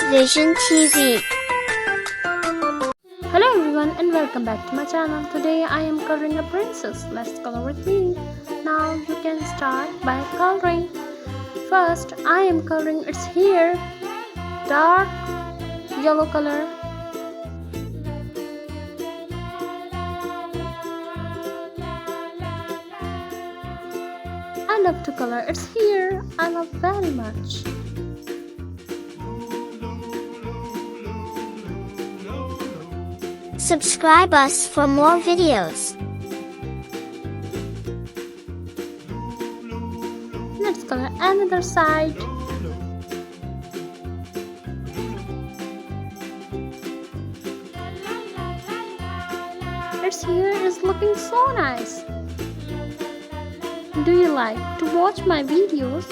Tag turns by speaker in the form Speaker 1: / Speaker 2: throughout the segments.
Speaker 1: KidsVision TV.
Speaker 2: Hello everyone and welcome back to my channel. Today I am coloring a princess. Let's color with me. Now you can start by coloring. First I am coloring its hair. Dark yellow color. I love to color its hair. I love very much.
Speaker 1: Subscribe us for more videos.
Speaker 2: Let's color another side. Its hair is looking so nice. Do you like to watch my videos?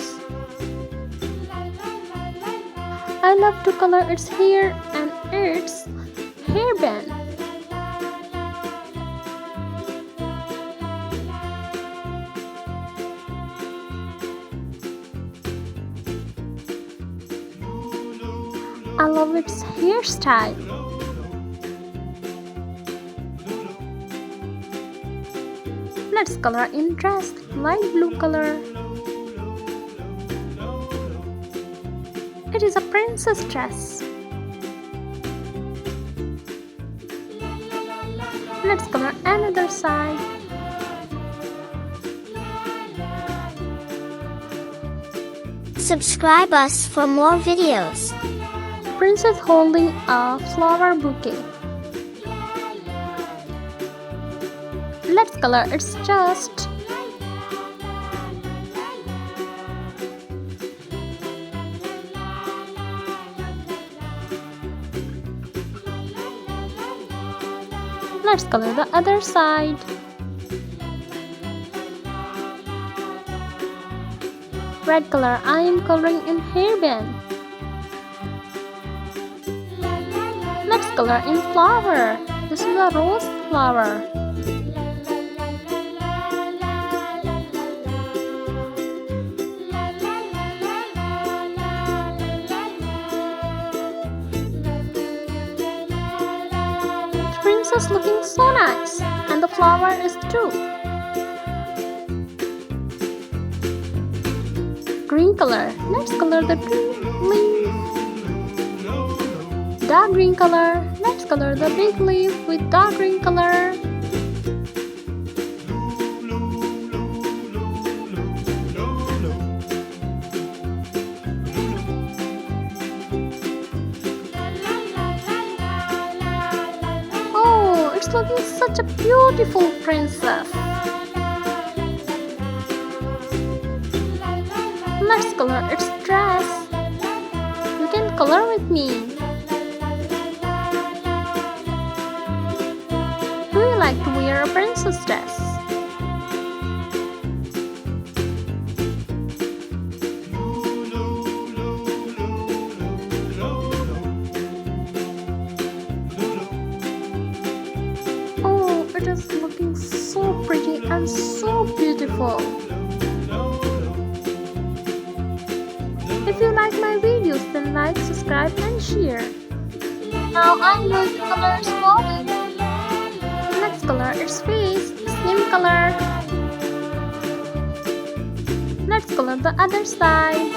Speaker 2: I love to color its hair and its hairband. I love its hairstyle. Let's color in dress, light blue color. It is a princess dress. Let's color another side.
Speaker 1: Subscribe us for more videos.
Speaker 2: Princess holding a flower bouquet. Let's color its chest. Let's color the other side. Red color I am coloring in hairband. Let's color in flower. This is a rose flower. The princess looking so nice, and the flower is too. Green color. Let's color the green leaf. Dark green color. Let's color the big leaf with dark green color. Oh, it's looking such a beautiful princess. Let's color its dress. You can color with me. Do you like to wear a princess dress? Oh, it is looking so pretty and so beautiful. If you like my videos, then like, subscribe and share. Now I'm going to color its body. Let's color its face, skin color. Let's color the other side.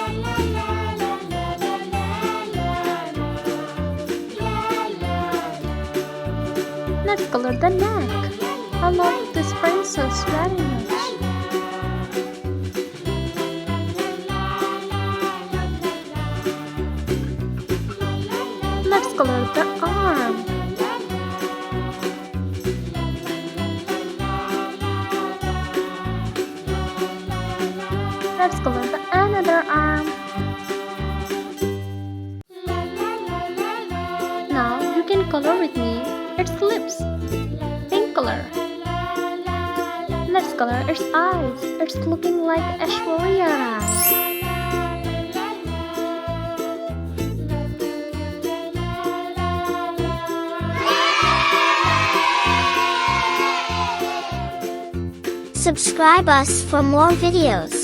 Speaker 2: Let's color the neck. I love this princess very much. Let's color the arm. Let's color the another arm. Now you can color with me its lips. Pink color. Let's color its eyes. It's looking like Aishwarya Rai.
Speaker 1: Subscribe us for more videos.